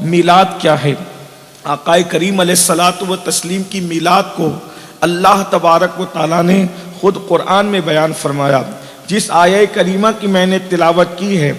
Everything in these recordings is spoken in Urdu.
میلاد کیا ہے؟ آقا کریم علیہ الصلاۃ و تسلیم کی میلاد کو اللہ تبارک و تعالیٰ نے خود قرآن میں بیان فرمایا۔ جس آیہ کریمہ کی میں نے تلاوت کی ہے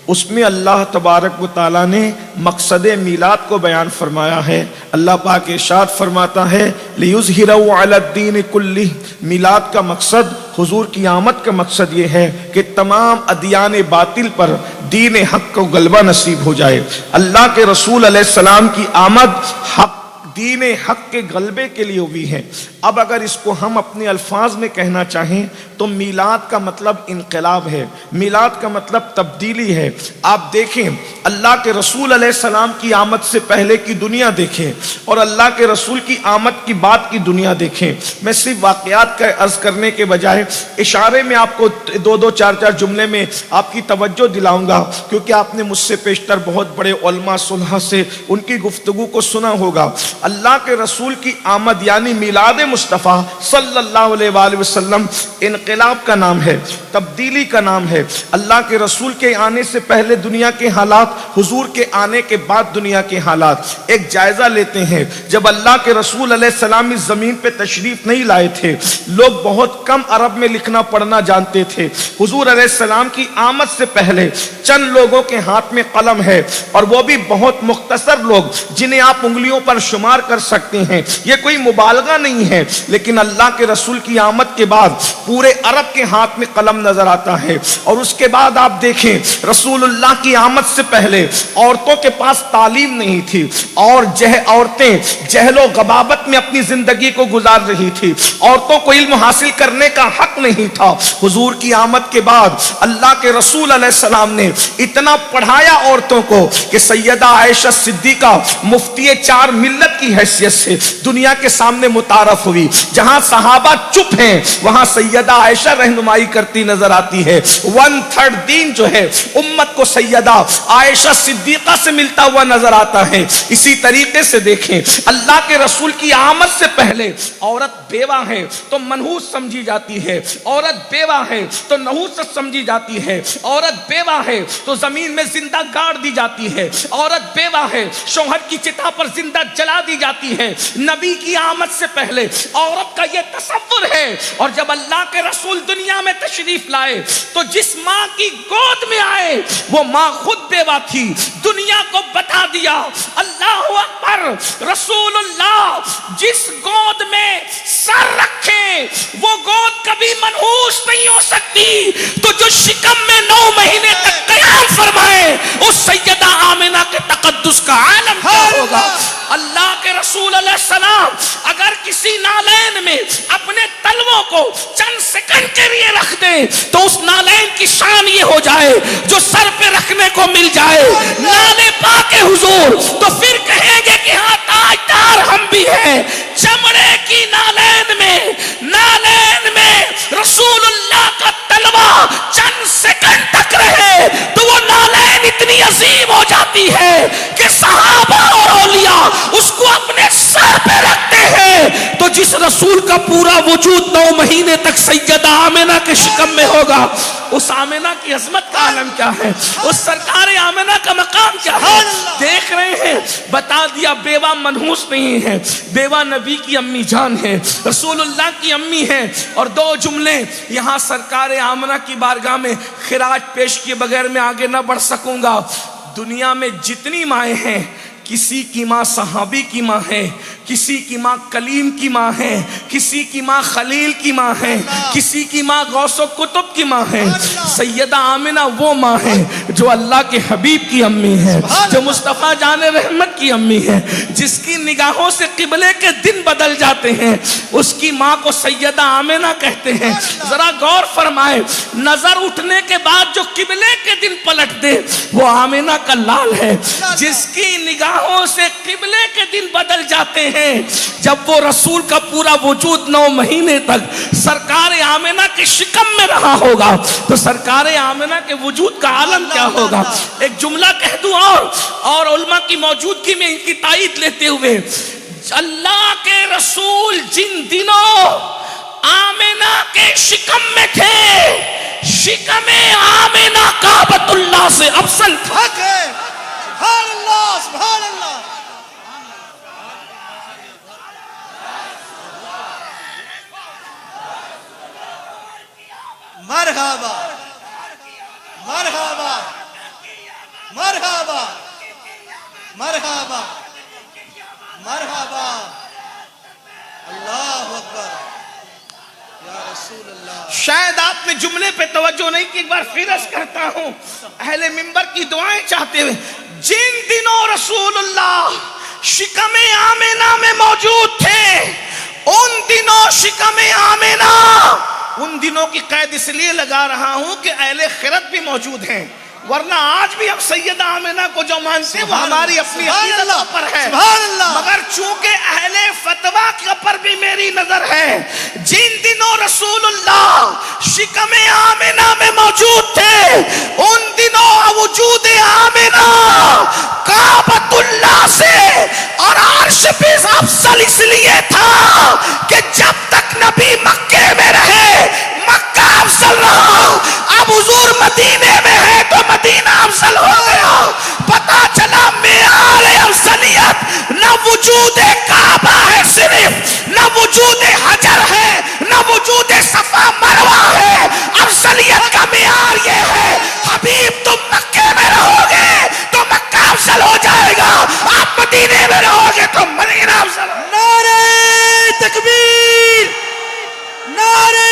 اس میں اللہ تبارک و تعالیٰ نے مقصد میلاد کو بیان فرمایا ہے۔ اللہ پاک ارشاد فرماتا ہے لِيُظْهِرَهُ عَلَى الدِّينِ كُلِّهِ، میلاد کا مقصد، حضور کی آمد کا مقصد یہ ہے کہ تمام ادیان باطل پر دین حق کو غلبہ نصیب ہو جائے۔ اللہ کے رسول علیہ السلام کی آمد حق دین حق کے غلبے کے لیے ہوئی ہے۔ اب اگر اس کو ہم اپنے الفاظ میں کہنا چاہیں تو میلاد کا مطلب انقلاب ہے، میلاد کا مطلب تبدیلی ہے۔ آپ دیکھیں اللہ کے رسول علیہ السلام کی آمد سے پہلے کی دنیا دیکھیں اور اللہ کے رسول کی آمد کی بعد کی دنیا دیکھیں۔ میں صرف واقعات کا عرض کرنے کے بجائے اشارے میں آپ کو دو چار جملے میں آپ کی توجہ دلاؤں گا، کیونکہ آپ نے مجھ سے پیشتر بہت بڑے علماء صلحاء سے ان کی گفتگو کو سنا ہوگا۔ اللہ کے رسول کی آمد یعنی میلاد مصطفیٰ صلی اللہ علیہ وآلہ وسلم انقلاب کا نام ہے، تبدیلی کا نام ہے۔ اللہ کے رسول کے آنے سے پہلے دنیا کے حالات، حضور کے آنے کے بعد دنیا کے حالات ایک جائزہ لیتے ہیں۔ جب اللہ کے رسول علیہ السلام اس زمین پہ تشریف نہیں لائے تھے، لوگ بہت کم عرب میں لکھنا پڑھنا جانتے تھے۔ حضور علیہ السلام کی آمد سے پہلے چند لوگوں کے ہاتھ میں قلم ہے، اور وہ بھی بہت مختصر لوگ جنہیں آپ انگلیوں پر شمار کر سکتے ہیں، یہ کوئی مبالغہ نہیں ہے۔ لیکن اللہ کے رسول کی آمد کے بعد پورے عرب کے ہاتھ میں قلم نظر آتا ہے۔ اور اس کے بعد آپ دیکھیں رسول اللہ کی آمد سے پہلے عورتوں کے پاس تعلیم نہیں تھی، اور عورتیں جہل و غبابت میں اپنی زندگی کو گزار رہی تھی، عورتوں کو علم حاصل کرنے کا حق نہیں تھا۔ حضور کی آمد کے بعد اللہ کے رسول علیہ السلام نے اتنا پڑھایا عورتوں کو کہ سیدہ عائشہ صدیقہ مفتی چار ملت کی حیثیت سے دنیا کے سامنے متعارف ہوئی۔ جہاں صحابہ چپ ہیں وہاں سیدہ عائشہ رہنمائی کرتی نظر آتی ہے۔ 1/3 دین جو ہے امت کو سیدہ عائشہ صدیقہ سے ملتا ہوا نظر آتا ہے۔ اسی طریقے سے دیکھیں اللہ کے رسول کی آمد سے پہلے عورت بیوہ ہے تو منحوس سمجھی جاتی ہے، عورت بیوہ ہے تو نحوست سمجھی جاتی ہے، عورت بیوہ ہے تو زمین میں زندہ گاڑ دی جاتی ہے، عورت بیوہ ہے شوہر کی چتا پر زندہ جلا دی جاتی ہے۔ نبی کی آمد سے پہلے عورت کا یہ تصور ہے، اور جب اللہ کے رسول دنیا میں تشریف لائے تو جس ماں کی گود میں آئے وہ ماں خود بیوہ تھی۔ دنیا کو بتا دیا اللہ اکبر، رسول اللہ جس گود میں سر رکھے وہ گود کبھی منحوس نہیں ہو سکتی، تو جو شکم میں 9 مہینے تک قیام فرمائے اس سیدہ آمنہ کے تقدس کا عالم کیا ہوگا۔ اللہ کے رسول علیہ السلام اگر کسی نالین میں اپنے تلووں کو چند سیکنڈ کے لیے رکھ دیں تو اس نالین کی شان یہ ہو جائے جو سر پہ رکھنے کو مل جائے نالے پاک حضور، تو پھر کہیں گے کہ ہاں تاجدار ہم بھی ہیں۔ چمڑے کی نالین میں رسول اللہ کا تلوہ چند سیکنڈ تک رہے تو وہ نالین اتنی عظیم ہو جاتی ہے کہ صحابہ اور اولیاء اس کو اپنے سر پہ رکھتے ہیں۔ تو جس رسول کا پورا وجود 9 مہینے تک سیدہ آمنہ کے شکم میں ہوگا، اس آمنہ کی عظمت کا عالم کیا ہے، اس سرکار آمنہ کا مقام کیا ہے۔ دیکھ رہے ہیں بتا دیا بیوہ منحوس نہیں ہے، بیوہ نبی کی امی جان ہے، رسول اللہ کی امی ہے۔ اور 2 جملے یہاں سرکار آمنہ کی بارگاہ میں خراج پیش کیے بغیر میں آگے نہ بڑھ سکوں گا۔ دنیا میں جتنی مائیں ہیں، کسی کی ماں صحابی کی ماں ہے، کسی کی ماں کلیم کی ماں ہے، کسی کی ماں خلیل کی ماں ہے، کسی کی ماں غوث و کتب کی ماں ہے۔ سیدہ آمنہ وہ ماں ہے جو اللہ کے حبیب کی امی ہے، جو مصطفیٰ جان رحمت کی امی ہے، جس کی نگاہوں سے قبلے کے دن بدل جاتے ہیں، اس کی ماں کو سیدہ آمنہ کہتے ہیں۔ ذرا غور فرمائے، نظر اٹھنے کے بعد جو قبلے کے دن پلٹ دے وہ آمنہ کا لال ہے، جس کی نگاہوں سے قبلے کے دن بدل جاتے ہیں۔ جب وہ رسول کا پورا وجود 9 مہینے تک سرکار آمنہ کے شکم میں رہا ہوگا تو سرکار آمنہ کے وجود کا عالم کیا ہوگا۔ ایک جملہ کہہ دوں اور علماء کی موجودگی میں ان کی تائید لیتے ہوئے، اللہ کے رسول جن دنوں آمنہ کے شکم میں تھے، شکم آمنہ کعبۃ اللہ سے افضل تھا۔ سبحان اللہ، سبحان اللہ۔ مرحبا مرحبا مرحبا مرحبا مرحبا اللہ اکبر یا رسول اللہ. شاید آپ نے جملے پہ توجہ نہیں کی، ایک بار پھر عرض کرتا ہوں اہل منبر کی دعائیں چاہتے ہوئے، جن دنوں رسول اللہ شکم آمنہ میں موجود تھے، ان دنوں شکم آمنہ، ان دنوں کی قید اس لیے لگا رہا ہوں کہ اہل خرد بھی موجود ہیں، ورنہ آج بھی ہم سیدہ آمنہ کو جو مانتے ہیں وہ ہماری اپنی عقیدتوں پر ہے، مگر چونکہ اہل فتویٰ کے پر بھی میری نظر ہے. جن دنوں رسول اللہ شکم آمنہ میں موجود تھے، ان دنوں وجود آمنہ کعبۃ اللہ سے اور عرش پہ افضل اس لیے تھا کہ جب تک نبی مکے میں رہے مکہ افضل رہا، اب حضور مدینے میں ہے تو مدینہ افضل ہو گیا. پتا چلا معیار افضلیت نہ وجود کعبہ ہے صرف، نہ وجود حجر ہے، نہ وجود صفا مروہ ہے، افضلیت کا معیار یہ ہے حبیب تم مکے میں رہو گے تو مکہ افضل ہو جائے گا، آپ مدینے میں رہو گے تو مدینہ افضل ہو. نعرہ تکبیر، نعرہ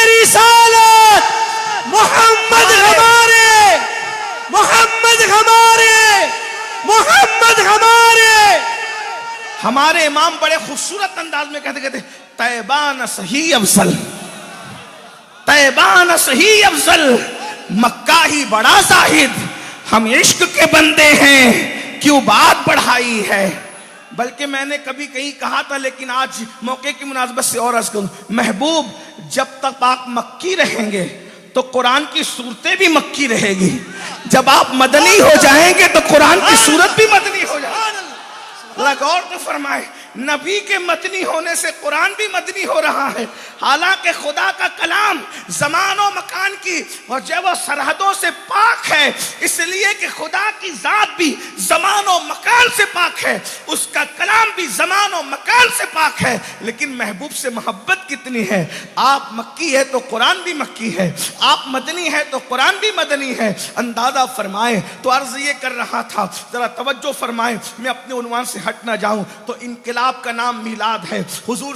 رسالت، محمد ہمارے، محمد ہمارے، محمد ہمارے. ہمارے امام بڑے خوبصورت انداز میں کہتے طیبان صحیح افضل، طیبان صحیح افضل، مکہ ہی بڑا زاہد، ہم عشق کے بندے ہیں کیوں بات بڑھائی ہے. بلکہ میں نے کبھی کہیں کہا تھا لیکن آج موقع کی مناسبت سے اور عرض کروں، محبوب جب تک آپ مکی رہیں گے تو قرآن کی صورتیں بھی مکی رہے گی، جب آپ مدنی ہو جائیں گے تو قرآن کی صورت بھی مدنی ہو جائے گی. اللہ غور تو فرمائے، نبی کے مدنی ہونے سے قرآن بھی مدنی ہو رہا ہے، حالانکہ خدا کا کلام زمان و مکان کی اور جب وہ سرحدوں سے پاک ہے، اس لیے کہ خدا کی ذات بھی زمان و مکان سے پاک ہے، اس کا کلام بھی زمان و مکان سے پاک ہے. لیکن محبوب سے محبت کتنی ہے، آپ مکی ہے تو قرآن بھی مکی ہے، آپ مدنی ہے تو قرآن بھی مدنی ہے. اندازہ فرمائیں. تو عرض یہ کر رہا تھا، ذرا توجہ فرمائیں، میں اپنے عنوان سے ہٹ نہ جاؤں. تو انقلاب کا نام میلاد ہے. حضور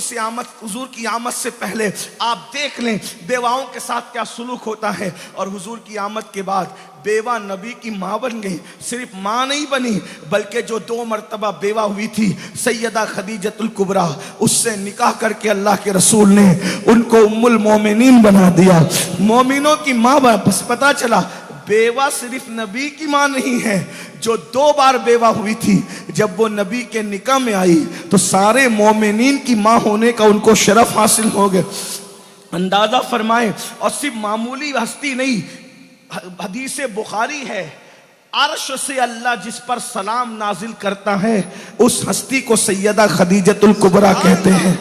کی آمد سے پہلے آپ دیکھ لیں بیواؤں کے ساتھ کیا سلوک ہوتا ہے، اور حضور کی آمد کے بعد بیوہ نبی کی ماں بن گئی. صرف ماں نہیں بنی بلکہ جو 2 مرتبہ بیوہ ہوئی تھی سیدہ خدیجۃ الکبریٰ، اس سے نکاح کر کے اللہ کے رسول نے ان کو ام المومنین بنا دیا، مومنوں کی ماں. بس پتا چلا بیوہ صرف نبی کی ماں نہیں ہے، جو 2 بار بیوہ ہوئی تھی جب وہ نبی کے نکاح میں آئی تو سارے مومنین کی ماں ہونے کا ان کو شرف حاصل ہو گیا. اندازہ فرمائیں. اور صرف معمولی ہستی نہیں، حدیث بخاری ہے، عرش سے اللہ جس پر سلام نازل کرتا ہے اس ہستی کو سیدہ خدیجۃ الکبریٰ کہتے ہیں.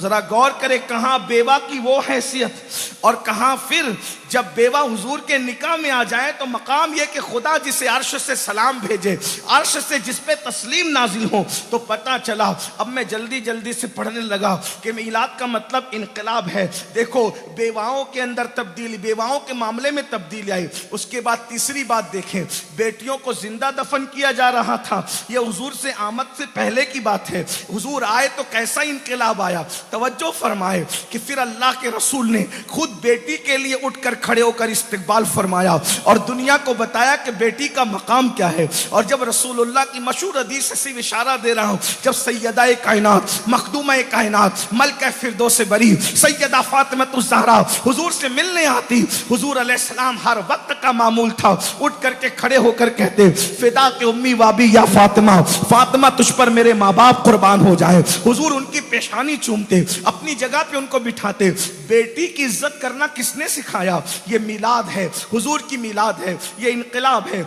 ذرا غور کرے، کہاں بیوہ کی وہ حیثیت اور کہاں پھر جب بیوہ حضور کے نکاح میں آ جائے تو مقام یہ کہ خدا جسے عرش سے سلام بھیجے، عرش سے جس پہ تسلیم نازل ہو. تو پتہ چلا، اب میں جلدی سے پڑھنے لگا کہ میلاد کا مطلب انقلاب ہے. دیکھو بیواؤں کے اندر تبدیلی، بیواؤں کے معاملے میں تبدیلی آئی. اس کے بعد تیسری بات دیکھیں، بیٹیوں کو زندہ دفن کیا جا رہا تھا. یہ حضور سے آمد سے پہلے کی بات ہے. حضور آئے تو کیسا انقلاب آیا. توجہ فرمائے کہ پھر اللہ کے رسول نے خود بیٹی کے لیے اٹھ کر کھڑے ہو کر استقبال فرمایا اور دنیا کو بتایا کہ بیٹی کا مقام کیا ہے. اور جب رسول اللہ کی مشہور حدیث سے صرف اشارہ دے رہا ہوں، جب سیدہ کائنات، مخدومہ کائنات، ملکہ فردوس بری، سیدہ فاطمہ الزہرا حضور سے ملنے آتی، حضور علیہ السلام ہر وقت کا معمول تھا اٹھ کر کے کھڑے ہو کر کہتے فدا کے امی وابی یا فاطمہ، فاطمہ تجھ پر میرے ماں باپ قربان ہو جائے. حضور ان کی پیشانی چومتے، اپنی جگہ پہ ان کو بٹھاتے. بیٹی کی عزت کرنا کس نے سکھایا؟ یہ میلاد ہے، حضور کی میلاد ہے، یہ انقلاب ہے.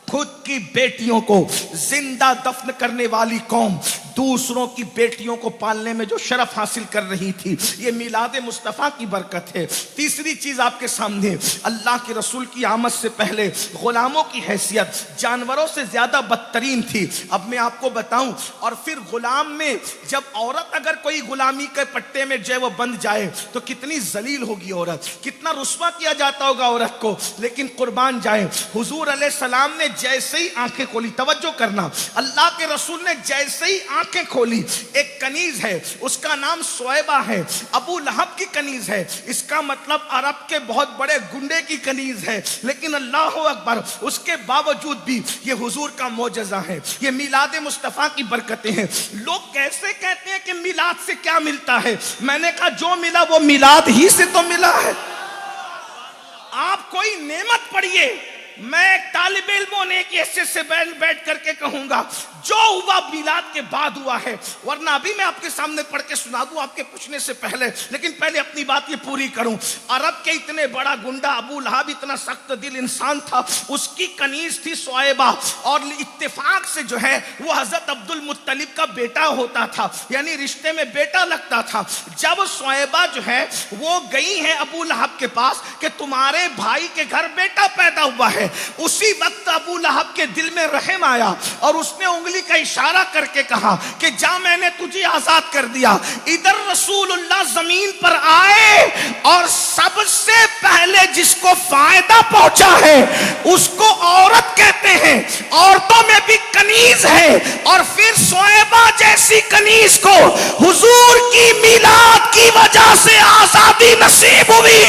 خود کی بیٹیوں کو زندہ دفن کرنے والی قوم دوسروں کی بیٹیوں کو پالنے میں جو شرف حاصل کر رہی تھی، یہ میلاد مصطفیٰ کی برکت ہے۔ تیسری چیز آپ کے سامنے، اللہ کے رسول کی آمد سے پہلے غلاموں کی حیثیت جانوروں سے زیادہ بدترین تھی۔ اب میں آپ کو بتاؤں، اور پھر غلام میں جب عورت اگر کوئی غلامی کے پٹے میں جو ہے وہ بند جائے تو کتنی ذلیل ہوگی عورت، کتنا رسوا کیا جاتا ہوگا عورت کو۔ لیکن قربان جائے، حضور علیہ السلام نے جیسے ہی آنکھیں کھولی، توجہ کرنا، اللہ کے رسول نے جیسے ہی آنکھیں کھولی، ایک کنیز ہے، اس کا نام سویبہ ہے، ابو لہب کی کنیز ہے، اس کا مطلب عرب کے بہت بڑے گنڈے کی کنیز ہے، لیکن اللہ اکبر، اس کے باوجود بھی یہ حضور کا معجزہ ہے، یہ میلاد مصطفیٰ کی برکتیں ہیں۔ لوگ کیسے کہتے ہیں کہ میلاد سے کیا ملتا ہے؟ میں نے کہا جو ملا وہ میلاد ہی سے تو ملا ہے۔ آپ کوئی نعمت پڑھیے، میں ایک طالب علم ہونے کی حیثیت سے بیٹھ کر کے کہوں گا جو ہوا میلاد کے بعد ہوا ہے، ورنہ ابھی میں آپ کے سامنے پڑھ کے سنا دوں آپ کے پوچھنے سے پہلے، لیکن پہلے اپنی بات یہ پوری کروں۔ عرب کے اتنے بڑا گنڈا ابو لہب اتنا سخت دل انسان تھا، اس کی کنیز تھی سویبہ، اور اتفاق سے جو ہے وہ حضرت عبد المطلب کا بیٹا ہوتا تھا، یعنی رشتے میں بیٹا لگتا تھا۔ جب سویبہ جو ہے وہ گئی ہے ابو لہب کے پاس کہ تمہارے بھائی کے گھر بیٹا پیدا ہوا ہے، اسی وقت ابو لہب کے دل میں رحم آیا اور اس نے انگلی کا اشارہ کر کے کہا کہ جا، میں نے تجھے آزاد کر دیا۔ ادھر رسول اللہ زمین پر آئے اور سب سے پہلے جس کو فائدہ پہنچا ہے اس کو عورت کہتے ہیں، عورتوں میں بھی کنیز ہے، اور پھر سویبہ جیسی کنیز کو حضور کی میلاد کی وجہ سے آزادی نصیب ہوئی،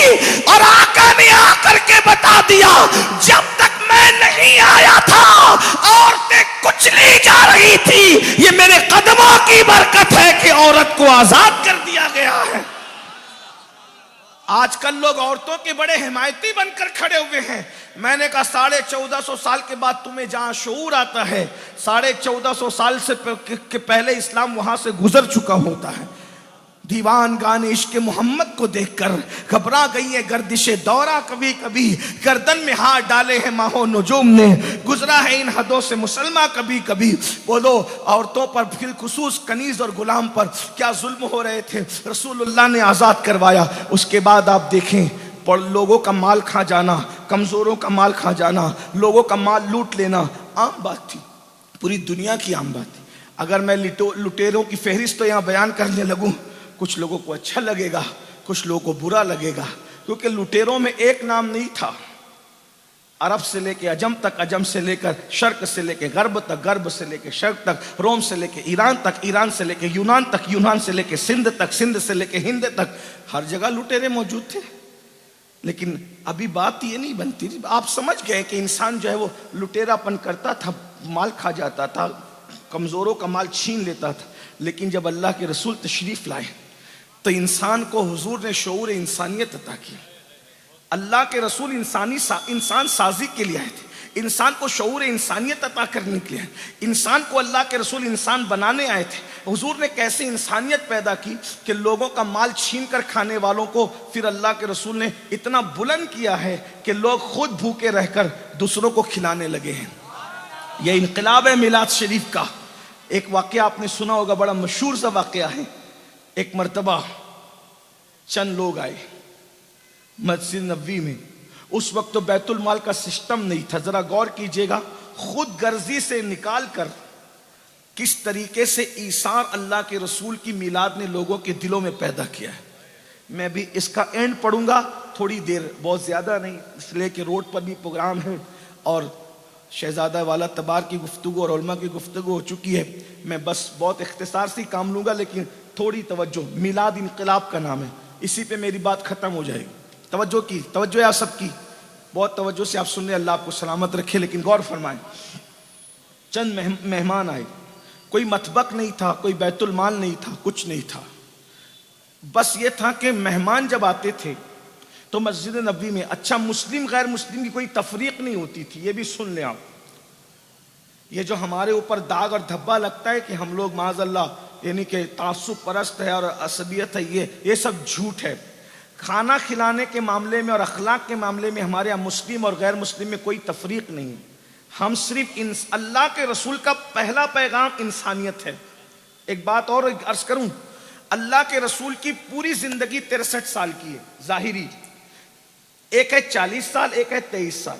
اور آقا نے آ کر کے بتا دیا جب تک میں نہیں آیا تھا عورتیں کچلی جا رہی تھی، یہ میرے قدموں کی برکت ہے کہ عورت کو آزاد کر دیا گیا ہے۔ آج کل لوگ عورتوں کے بڑے حمایتی بن کر کھڑے ہوئے ہیں۔ میں نے کہا 1450 سال کے بعد تمہیں جہاں شعور آتا ہے، 1450 سال سے پہلے اسلام وہاں سے گزر چکا ہوتا ہے۔ دیوان گانے عشق محمد کو دیکھ کر گھبرا گئی ہے گردش دورہ، کبھی کبھی گردن میں ہاتھ ڈالے ہیں ماہ و نجوم نے، گزرا ہے ان حدوں سے مسلمہ کبھی کبھی۔ بولو، عورتوں پر بالخصوص کنیز اور غلام پر کیا ظلم ہو رہے تھے، رسول اللہ نے آزاد کروایا۔ اس کے بعد آپ دیکھیں، لوگوں کا مال کھا جانا، کمزوروں کا مال کھا جانا، لوگوں کا مال لوٹ لینا عام بات تھی، پوری دنیا کی عام بات تھی۔ اگر میں لٹیروں کی فہرست تو یہاں بیان کرنے لگوں، کچھ لوگوں کو اچھا لگے گا، کچھ لوگوں کو برا لگے گا، کیونکہ لٹیروں میں ایک نام نہیں تھا۔ عرب سے لے کے عجم تک، عجم سے لے کر شرق سے لے کے غرب تک، غرب سے لے کے شرق تک، روم سے لے کے ایران تک، ایران سے لے کے یونان تک، یونان سے لے کے سندھ تک، سندھ سے لے کے ہند تک، ہر جگہ لٹیرے موجود تھے۔ لیکن ابھی بات یہ نہیں بنتی، آپ سمجھ گئے کہ انسان جو ہے وہ لٹیرا پن کرتا تھا، مال کھا جاتا تھا، کمزوروں کا مال چھین لیتا تھا۔ لیکن جب اللہ کے رسول تشریف لائے تو انسان کو حضور نے شعور انسانیت عطا کی۔ اللہ کے رسول انسان سازی کے لیے آئے تھے، انسان کو شعور انسانیت عطا کرنے کے لیے، انسان کو اللہ کے رسول انسان بنانے آئے تھے۔ حضور نے کیسے انسانیت پیدا کی کہ لوگوں کا مال چھین کر کھانے والوں کو پھر اللہ کے رسول نے اتنا بلند کیا ہے کہ لوگ خود بھوکے رہ کر دوسروں کو کھلانے لگے ہیں۔ یہ انقلاب ہے میلاد شریف کا۔ ایک واقعہ آپ نے سنا ہوگا، بڑا مشہور سا واقعہ ہے۔ ایک مرتبہ چند لوگ آئے مسجد نبوی میں، اس وقت تو بیت المال کا سسٹم نہیں تھا، ذرا غور کیجئے گا، خود غرضی سے نکال کر کس طریقے سے ایثار اللہ کے رسول کی میلاد نے لوگوں کے دلوں میں پیدا کیا ہے۔ میں بھی اس کا اینڈ پڑھوں گا تھوڑی دیر، بہت زیادہ نہیں، اس لیے کہ روڈ پر بھی پروگرام ہے اور شہزادہ والا تبار کی گفتگو اور علماء کی گفتگو ہو چکی ہے۔ میں بس بہت اختصار سے کام لوں گا، لیکن تھوڑی توجہ۔ میلاد انقلاب کا نام ہے، اسی پہ میری بات ختم ہو جائے گی۔ توجہ ہے آپ سب کی، بہت توجہ سے آپ سن رہے، اللہ آپ کو سلامت رکھے۔ لیکن غور فرمائیں، چند مہمان آئے، کوئی مطبخ نہیں تھا، کوئی بیت المال نہیں تھا، کچھ نہیں تھا، بس یہ تھا کہ مہمان جب آتے تھے تو مسجد نبوی میں، اچھا مسلم غیر مسلم کی کوئی تفریق نہیں ہوتی تھی، یہ بھی سن لیں آپ۔ یہ جو ہمارے اوپر داغ اور دھبا لگتا ہے کہ ہم لوگ معاذ اللہ یعنی کہ تعصب پرست ہے اور عصبیت ہے، یہ سب جھوٹ ہے۔ کھانا کھلانے کے معاملے میں اور اخلاق کے معاملے میں ہمارے یہاں مسلم اور غیر مسلم میں کوئی تفریق نہیں ہے۔ ہم صرف اللہ کے رسول کا پہلا پیغام انسانیت ہے۔ ایک بات اور عرض کروں، اللہ کے رسول کی پوری زندگی 63 سال کی ہے ظاہری، ایک ہے 40 سال، ایک ہے 23 سال۔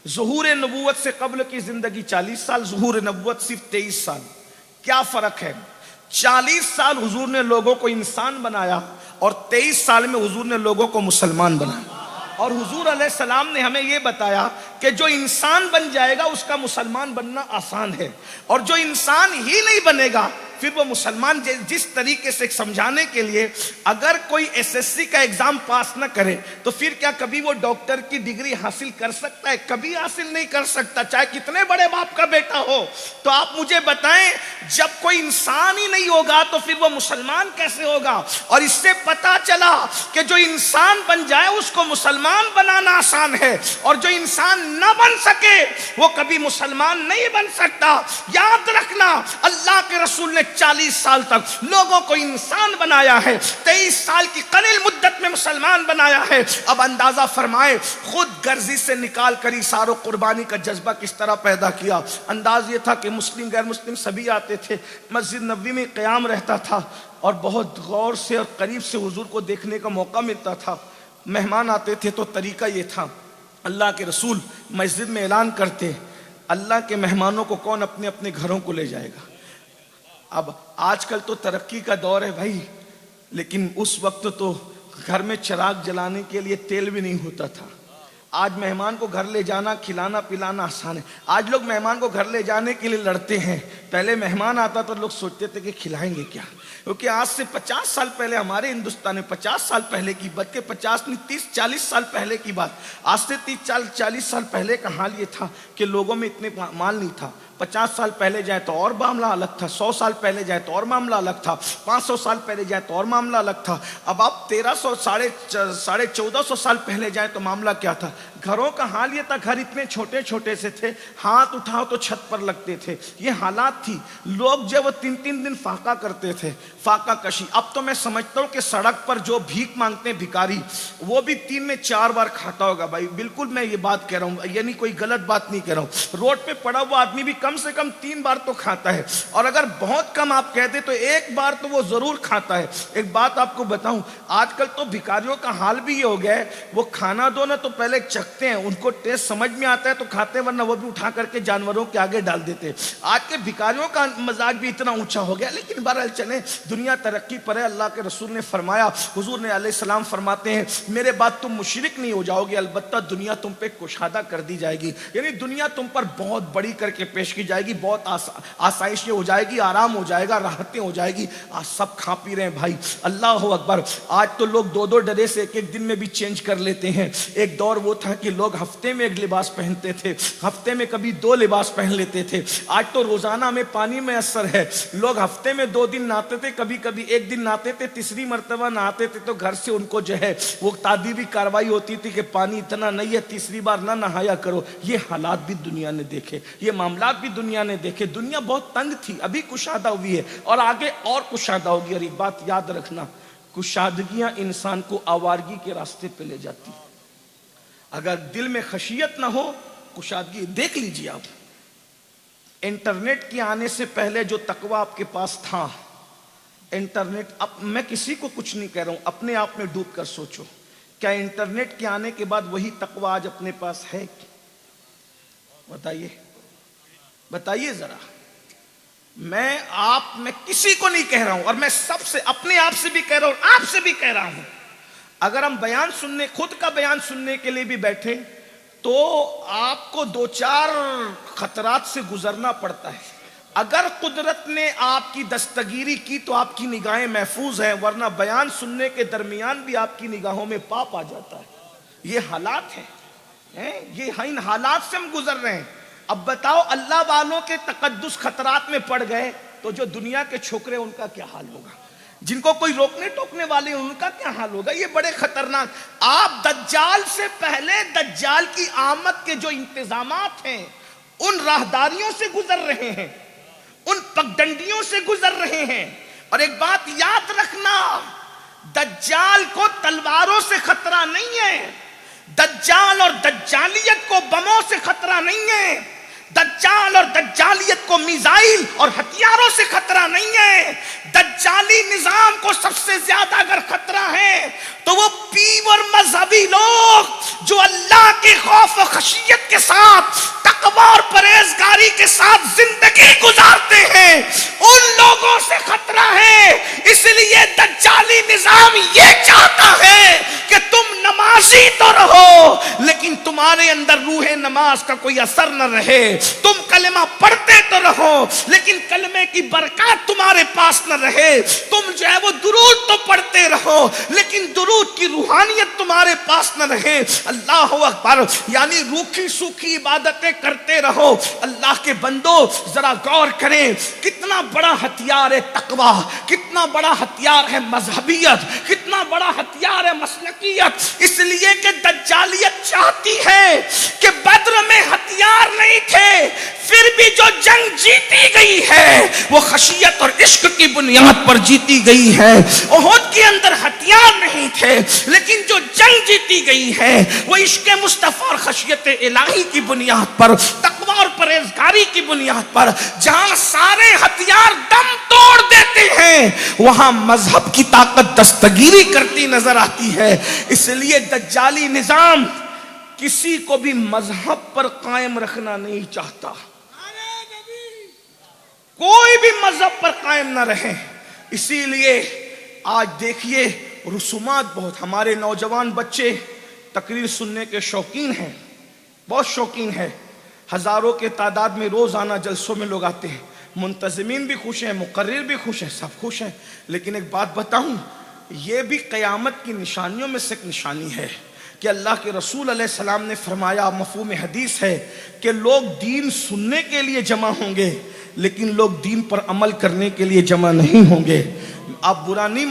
ظہور نبوت سے قبل کی زندگی 40 سال، ظہور نبوت صرف 23 سال۔ کیا فرق ہے؟ 40 سال حضور نے لوگوں کو انسان بنایا اور 23 سال میں حضور نے لوگوں کو مسلمان بنایا۔ اور حضور علیہ السلام نے ہمیں یہ بتایا کہ جو انسان بن جائے گا اس کا مسلمان بننا آسان ہے، اور جو انسان ہی نہیں بنے گا پھر وہ مسلمان جس طریقے سے سمجھانے کے لیے اگر کوئی ایس ایس سی کا ایگزام پاس نہ کرے تو پھر کیا کبھی وہ ڈاکٹر کی ڈگری حاصل کر سکتا ہے؟ کبھی حاصل نہیں کر سکتا، چاہے کتنے بڑے باپ کا بیٹا ہو۔ تو آپ مجھے بتائیں، جب کوئی انسان ہی نہیں ہوگا تو پھر وہ مسلمان کیسے ہوگا؟ اور اس سے پتا چلا کہ جو انسان بن جائے اس کو مسلمان بنانا آسان ہے، اور جو انسان نہ بن سکے وہ کبھی مسلمان نہیں بن سکتا۔ یاد رکھنا، اللہ کے رسول نے 40 سال تک لوگوں کو انسان بنایا ہے، 23 سال کی قلیل مدت میں مسلمان بنایا ہے۔ اب اندازہ فرمائے خود غرضی سے نکال کر اثار و قربانی کا جذبہ کس طرح پیدا کیا۔ انداز یہ تھا کہ مسلم غیر مسلم سبھی آتے تھے، مسجد نبوی میں قیام رہتا تھا اور بہت غور سے اور قریب سے حضور کو دیکھنے کا موقع ملتا تھا۔ مہمان آتے تھے تو طریقہ یہ تھا، اللہ کے رسول مسجد میں اعلان کرتے، اللہ کے مہمانوں کو کون اپنے اپنے گھروں کو لے جائے گا۔ اب آج کل تو ترقی کا دور ہے بھائی، لیکن اس وقت تو گھر میں چراغ جلانے کے لیے تیل بھی نہیں ہوتا تھا۔ آج مہمان کو گھر لے جانا، کھلانا پلانا آسان ہے۔ آج لوگ مہمان کو گھر لے جانے کے لیے لڑتے ہیں۔ پہلے مہمان آتا تو لوگ سوچتے تھے کہ کھلائیں گے کیا، کیونکہ آج سے 50 سال پہلے ہمارے ہندوستان میں 50 سال پہلے کی بات، 50 نہیں 30-40 سال پہلے کی بات، آج سے 30-40 سال پہلے کا حال یہ تھا کہ لوگوں میں اتنے مال نہیں تھا۔ 50 سال پہلے جائیں تو اور معاملہ الگ تھا، 100 سال پہلے جائیں تو اور معاملہ الگ تھا، 500 سال پہلے جائیں تو اور معاملہ الگ تھا۔ اب آپ 1300 ساڑھے 1400 سال پہلے جائیں تو معاملہ کیا تھا؟ گھروں کا حال یہ تھا، گھر اتنے چھوٹے چھوٹے سے تھے، ہاتھ اٹھاؤ تو چھت پر لگتے تھے۔ یہ حالات تھی۔ لوگ جو وہ 3 دن فاقہ کرتے تھے، فاقہ کشی۔ اب تو میں سمجھتا ہوں کہ سڑک پر جو بھیک مانگتے ہیں بھکاری، وہ بھی 3 میں 4 بار کھاتا ہوگا بھائی۔ بالکل میں یہ بات کہہ رہا ہوں، یعنی کوئی غلط بات نہیں کہہ رہا ہوں۔ روڈ پہ پڑا ہوا آدمی بھی کم سے کم 3 بار تو کھاتا ہے، اور اگر بہت کم آپ کہتے تو 1 بار تو وہ ضرور کھاتا ہے۔ ایک بات آپ کو بتاؤں، آج کل تو بھکاریوں کا حال بھی یہ ہو گیا ہے، وہ کھانا دو نا تو پہلے چکھتے ہیں، ان کو ٹیسٹ سمجھ میں آتا ہے تو کھاتے ہیں، ورنہ وہ بھی اٹھا کر کے جانوروں کے آگے ڈال دیتے ہیں۔ آج کے بھکاریوں کا مزاج بھی اتنا اونچا ہو گیا، لیکن بہرحال چلیں، دنیا ترقی پر ہے۔ اللہ کے رسول نے فرمایا، حضور نے علیہ السلام فرماتے ہیں، میرے بعد تم مشرک نہیں ہو جاؤ گے، البتہ دنیا تم پہ کشادہ کر دی جائے گی، یعنی دنیا تم پر بہت بڑی کر کے پیش کی جائے گی، بہت آسائشیں ہو جائے گی، آرام ہو جائے گا، راحتیں ہو جائے گی۔ آج سب کھا پی رہے ہیں بھائی، اللہ اکبر۔ آج تو لوگ 2 ڈریس ایک دن میں بھی چینج کر لیتے ہیں۔ ایک دور وہ تھا کہ لوگ ہفتے میں 1 لباس پہنتے تھے، ہفتے میں کبھی 2 لباس پہن لیتے تھے۔ آج تو روزانہ میں پانی میں اثر ہے، لوگ ہفتے میں 2 دن نہاتے تھے، کبھی کبھی 1 دن نہاتے تھے، تیسری مرتبہ نہاتے تھے تو گھر سے ان کو جو ہے وہ تادیبی کاروائی ہوتی تھی کہ پانی اتنا نہیں ہے، تیسری بار نہ نہایا کرو۔ یہ حالات بھی دنیا نے دیکھے، یہ معاملات بھی دنیا نے دیکھے۔ دنیا بہت تنگ تھی، ابھی کشادہ ہوئی ہے اور آگے اور کشادہ ہوگی۔ اور ایک بات یاد رکھنا، کشادگیاں انسان کو آوارگی کے راستے پہ لے جاتی۔ اگر دل میں خشیت نہ ہو، کشادگی دیکھ لیجیے آپ۔ انٹرنیٹ کے آنے سے پہلے جو تقوی آپ کے پاس تھا، انٹرنیٹ، اب میں کسی کو کچھ نہیں کہہ رہا ہوں، اپنے آپ میں ڈوب کر سوچو، کیا انٹرنیٹ کے آنے کے بعد وہی تقوی آج اپنے پاس ہے؟ بتائیے بتائیے ذرا۔ میں کسی کو نہیں کہہ رہا ہوں، اور میں سب سے، اپنے آپ سے بھی کہہ رہا ہوں، آپ سے بھی کہہ رہا ہوں، اگر ہم بیان سننے، خود کا بیان سننے کے لیے بھی بیٹھے تو آپ کو 2-4 خطرات سے گزرنا پڑتا ہے۔ اگر قدرت نے آپ کی دستگیری کی تو آپ کی نگاہیں محفوظ ہیں، ورنہ بیان سننے کے درمیان بھی آپ کی نگاہوں میں پاپ آ جاتا ہے۔ یہ حالات ہیں، یہ ان حالات سے ہم گزر رہے ہیں۔ اب بتاؤ، اللہ والوں کے تقدس خطرات میں پڑ گئے تو جو دنیا کے چھوکرے ان کا کیا حال ہوگا؟ جن کو کوئی روکنے ٹوکنے والے ہیں ان کا کیا حال ہوگا؟ یہ بڑے خطرناک۔ آپ دجال سے پہلے دجال کی آمد کے جو انتظامات ہیں ان راہداریوں سے گزر رہے ہیں، ان پگڈنڈیوں سے گزر رہے ہیں۔ اور ایک بات یاد رکھنا، دجال کو تلواروں سے خطرہ نہیں ہے، دجال اور دجالیت کو بموں سے خطرہ نہیں ہے، دجال اور دجالیت کو میزائل اور ہتھیاروں سے خطرہ نہیں ہے۔ دجالی نظام کو سب سے زیادہ اگر خطرہ ہے تو وہ پیور مذہبی لوگ جو اللہ کے خوف و خشیت کے ساتھ تقوی اور پرہیزگاری کے ساتھ زندگی گزارتے ہیں، ان لوگوں سے خطرہ ہے۔ اس لیے دجالی نظام یہ چاہتا ہے کہ تم نمازی تو رہو لیکن تمہارے اندر روح نماز کا کوئی اثر نہ رہے، تم کلمہ پڑھتے تو رہو لیکن کلمے کی برکات تمہارے پاس نہ رہے، تم جو ہے وہ درود تو پڑھتے رہو لیکن درود کی روحانیت تمہارے پاس نہ رہے۔ اللہ اکبر، یعنی روکھی سوکھی عبادتیں کرتے رہو۔ اللہ کے بندو ذرا غور کریں، کتنا بڑا ہتھیار ہے تقوی، کتنا بڑا ہتھیار ہے مذہبیت، کتنا بڑا ہتھیار ہے مسلکیت۔ اس لیے کہ دجالیت چاہتی ہے کہ بدر میں ہتھیار نہیں تھے، پھر بھی جو جنگ جیتی گئی ہے وہ خشیت اور عشق کی بنیاد پر جیتی گئی ہے۔ احد کے اندر ہتھیار نہیں تھے لیکن جو جنگ جیتی گئی ہے وہ عشق مصطفیٰ اور خشیت الہی کی بنیاد پر، تقوی اور پرہیزگاری کی بنیاد پر۔ جہاں سارے ہتھیار دم توڑ دیتے ہیں وہاں مذہب کی طاقت دستگیری کرتی نظر آتی ہے۔ اس لیے دجالی نظام کسی کو بھی مذہب پر قائم رکھنا نہیں چاہتا، کوئی بھی مذہب پر قائم نہ رہے۔ اسی لیے آج دیکھیے رسومات بہت، ہمارے نوجوان بچے تقریر سننے کے شوقین ہیں، بہت شوقین ہیں، ہزاروں کے تعداد میں روزانہ جلسوں میں لوگ آتے ہیں، منتظمین بھی خوش ہیں، مقرر بھی خوش ہیں، سب خوش ہیں۔ لیکن ایک بات بتاؤں، یہ بھی قیامت کی نشانیوں میں سے ایک نشانی ہے کہ اللہ کے رسول علیہ السلام نے فرمایا، مفہوم حدیث ہے کہ لوگ دین سننے کے لیے جمع ہوں گے لیکن لوگ دین پر عمل کرنے کے لیے جمع نہیں ہوں گے۔ آپ برا نہیں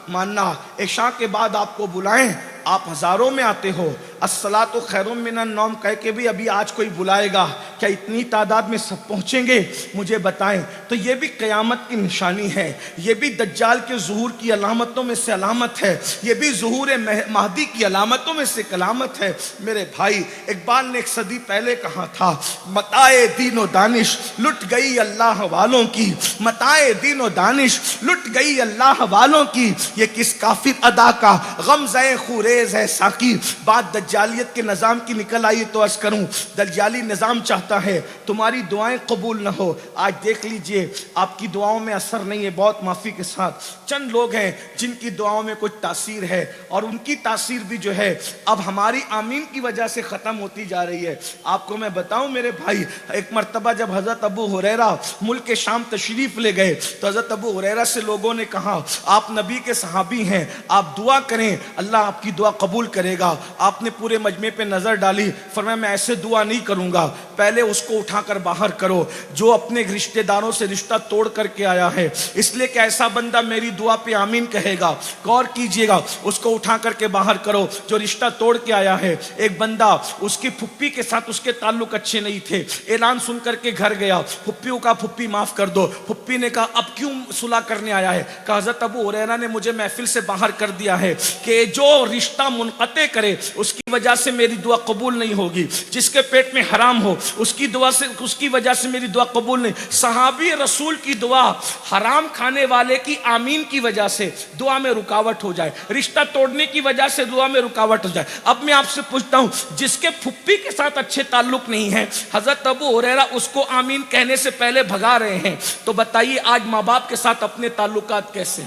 ماننا، عشاء کے بعد آپ کو بلائیں، آپ ہزاروں میں آتے ہو، الصلاۃ خیر من النوم کہہ کے بھی ابھی آج کوئی بلائے گا، کیا اتنی تعداد میں سب پہنچیں گے؟ مجھے بتائیں۔ تو یہ بھی قیامت کی نشانی ہے، یہ بھی دجال کے ظہور کی علامتوں میں سے علامت ہے، یہ بھی ظہور مہدی کی علامتوں میں سے علامت ہے۔ میرے بھائی، اقبال نے ایک صدی پہلے کہا تھا، متاع دین و دانش لٹ گئی اللہ والوں کی، متاع دین و دانش لٹ گئی اللہ والوں کی، یہ کس کافر ادا کا غمزہ خوریز ہے ساقی۔ بات دجالیت کے نظام کی نکل آئی تو عرض کروں، دجالی نظام چاہتا ہے تمہاری دعائیں قبول نہ ہو۔ آج دیکھ لیجئے آپ کی دعاؤں میں اثر نہیں ہے، بہت معافی کے ساتھ چند لوگ ہیں جن کی دعاؤں میں کچھ تاثیر ہے، اور ان کی تاثیر بھی جو ہے اب ہماری آمین کی وجہ سے ختم ہوتی جا رہی ہے۔ آپ کو میں بتاؤں میرے بھائی، ایک مرتبہ جب حضرت ابو ہریرہ ملک شام تشریف لے گئے تو حضرت ابو ہریرہ سے لوگوں نے کہا، آپ نبی کے صحابی ہیں، آپ دعا کریں، اللہ آپ کی دعا قبول کرے گا۔ آپ نے پورے مجمع پہ نظر ڈالی، فرمایا میں ایسے دعا نہیں کروں گا، پہلے اس کو اٹھا کر باہر کرو جو اپنے رشتہ داروں سے رشتہ توڑ کر کے آیا ہے، اس لیے کہ ایسا بندہ میری دعا پہ آمین کہے گا۔ غور کیجئے گا، اس کو اٹھا کر کے باہر کرو جو رشتہ توڑ کے آیا ہے۔ ایک بندہ، اس کی پھپھی کے ساتھ اس کے تعلق اچھے نہیں تھے، اعلان سن کر کے گھر گیا، پھپھیوں کا پھپھی معاف کر دو۔ پھپھی نے کہا اب کیوں صلح کرنے آیا ہے؟ کہا حضرت ابو ہریرہ نے مجھے محفل سے باہر کر دیا ہے کہ جو رشتہ منقطع کرے اس کی وجہ سے میری دعا قبول نہیں ہوگی، جس کے پیٹ میں حرام ہو اس کی وجہ سے میری دعا قبول نہیں۔ صحابی رسول کی دعا حرام کھانے والے کی آمین کی وجہ سے دعا میں رکاوٹ ہو جائے، رشتہ توڑنے کی وجہ سے دعا میں رکاوٹ ہو جائے۔ اب میں آپ سے پوچھتا ہوں، جس کے پھپھی کے ساتھ اچھے تعلق نہیں ہے، حضرت ابو ہریرہ اس کو آمین کہنے سے پہلے بھگا رہے ہیں، تو بتائیے آج ماں باپ کے ساتھ اپنے تعلقات کیسے؟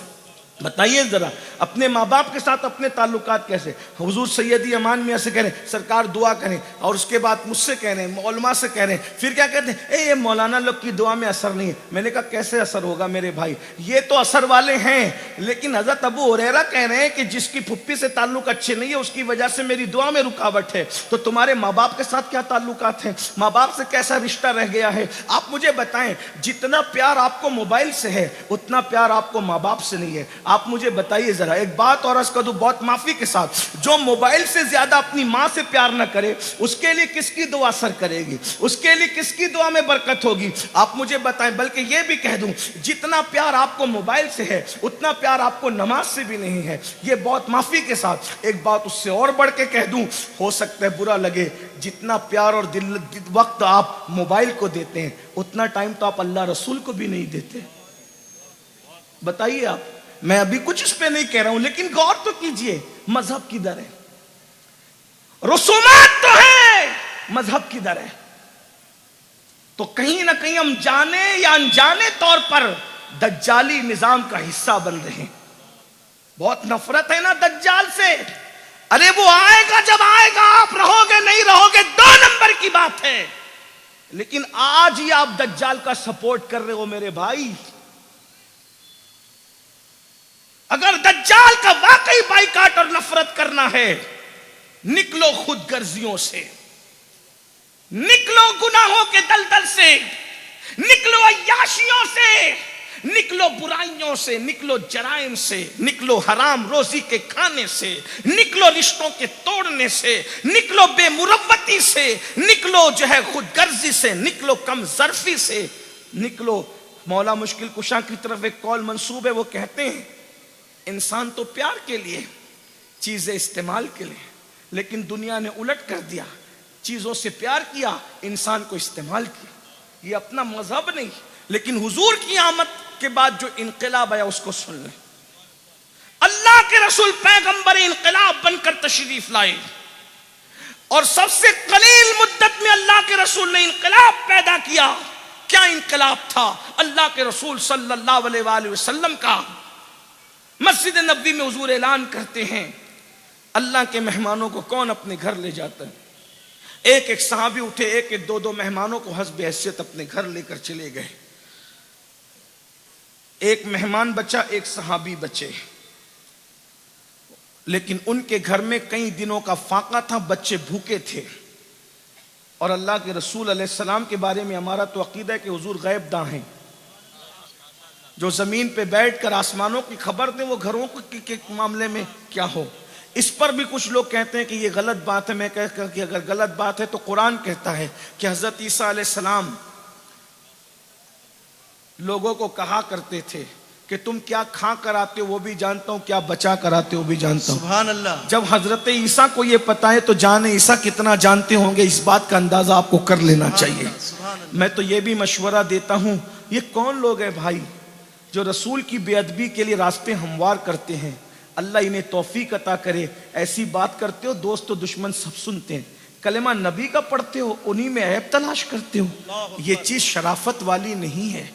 بتائیے ذرا، اپنے ماں باپ کے ساتھ اپنے تعلقات کیسے؟ حضور سیدی امان میاں سے کہہ رہے ہیں سرکار دعا کریں، اور اس کے بعد مجھ سے کہہ رہے ہیں، علماء سے کہہ رہے ہیں، پھر کیا کہتے ہیں یہ مولانا لوگ کی دعا میں اثر نہیں ہے۔ میں نے کہا کیسے اثر ہوگا میرے بھائی، یہ تو اثر والے ہیں، لیکن حضرت ابو ہریرہ کہہ رہے ہیں کہ جس کی پھپھی سے تعلق اچھے نہیں ہے اس کی وجہ سے میری دعا میں رکاوٹ ہے۔ تو تمہارے ماں باپ کے ساتھ کیا تعلقات ہیں؟ ماں باپ سے کیسا رشتہ رہ گیا ہے؟ آپ مجھے بتائیں، جتنا پیار آپ کو موبائل سے ہے اتنا پیار آپ کو ماں باپ سے نہیں ہے۔ آپ مجھے بتائیے ذرا، ایک بات اور عرض کر دوں بہت معافی کے ساتھ، جو موبائل سے زیادہ اپنی ماں سے پیار نہ کرے اس کے لیے کس کی دعا اثر کرے گی؟ اس کے لیے کس کی دعا میں برکت ہوگی؟ آپ مجھے بتائیں۔ بلکہ یہ بھی کہہ دوں، جتنا پیار آپ کو موبائل سے ہے اتنا پیار آپ کو نماز سے بھی نہیں ہے۔ یہ بہت معافی کے ساتھ ایک بات اس سے اور بڑھ کے کہہ دوں، ہو سکتا ہے برا لگے، جتنا پیار اور وقت آپ موبائل کو دیتے ہیں اتنا ٹائم تو آپ اللہ رسول کو بھی نہیں دیتے۔ بتائیے آپ, میں ابھی کچھ اس پہ نہیں کہہ رہا ہوں, لیکن غور تو کیجئے, مذہب کدھر ہے؟ رسومات تو ہے, مذہب کدھر ہے؟ تو کہیں نہ کہیں ہم جانے یا انجانے طور پر دجالی نظام کا حصہ بن رہے ہیں. بہت نفرت ہے نا دجال سے. ارے وہ آئے گا, جب آئے گا آپ رہو گے نہیں رہو گے 2 نمبر کی بات ہے, لیکن آج ہی آپ دجال کا سپورٹ کر رہے ہو میرے بھائی. اگر دجال کا واقعی بائیکاٹ اور نفرت کرنا ہے, نکلو خود غرضیوں سے, نکلو گناہوں کے دلدل سے, نکلو عیاشیوں سے, نکلو برائیوں سے, نکلو جرائم سے, نکلو حرام روزی کے کھانے سے, نکلو رشتوں کے توڑنے سے, نکلو بے مروتی سے, نکلو جو ہے خود غرضی سے, نکلو کم ظرفی سے, نکلو. مولا مشکل کشا کی طرف ایک قول منسوب ہے, وہ کہتے ہیں انسان تو پیار کے لیے, چیزیں استعمال کے لیے, لیکن دنیا نے الٹ کر دیا, چیزوں سے پیار کیا, انسان کو استعمال کیا. یہ اپنا مذہب نہیں, لیکن حضور کی آمد کے بعد جو انقلاب آیا اس کو سن لیں. اللہ کے رسول پیغمبر انقلاب بن کر تشریف لائے, اور سب سے قلیل مدت میں اللہ کے رسول نے انقلاب پیدا کیا. کیا انقلاب تھا؟ اللہ کے رسول صلی اللہ علیہ وآلہ وسلم کا مسجد نبوی میں حضور اعلان کرتے ہیں, اللہ کے مہمانوں کو کون اپنے گھر لے جاتا ہے؟ ایک ایک صحابی اٹھے, ایک ایک 2 مہمانوں کو حسب حیثیت اپنے گھر لے کر چلے گئے. ایک مہمان بچا, ایک صحابی بچے, لیکن ان کے گھر میں کئی دنوں کا فاقہ تھا, بچے بھوکے تھے. اور اللہ کے رسول علیہ السلام کے بارے میں ہمارا تو عقیدہ ہے کہ حضور غیب داں ہیں, جو زمین پہ بیٹھ کر آسمانوں کی خبر دیں, وہ گھروں کے معاملے میں کیا ہو. اس پر بھی کچھ لوگ کہتے ہیں کہ یہ غلط بات ہے. میں کہتا ہوں کہ اگر غلط بات ہے تو قرآن کہتا ہے کہ حضرت عیسیٰ علیہ السلام لوگوں کو کہا کرتے تھے کہ تم کیا کھا کر آتے ہو وہ بھی جانتا ہوں, کیا بچا کر آتے ہو بھی جانتا ہوں. سبحان اللہ. جب حضرت عیسیٰ کو یہ پتا ہے تو جان عیسیٰ کتنا جانتے ہوں گے, اس بات کا اندازہ آپ کو کر لینا چاہیے. میں تو یہ بھی مشورہ دیتا ہوں, یہ کون لوگ ہیں بھائی جو رسول کی بے ادبی کے لیے راستے ہموار کرتے ہیں؟ اللہ انہیں توفیق عطا کرے. ایسی بات کرتے ہو, دوست و دشمن سب سنتے ہیں. کلمہ نبی کا پڑھتے ہو, انہی میں عیب تلاش کرتے ہو. یہ چیز شرافت والی نہیں ہے.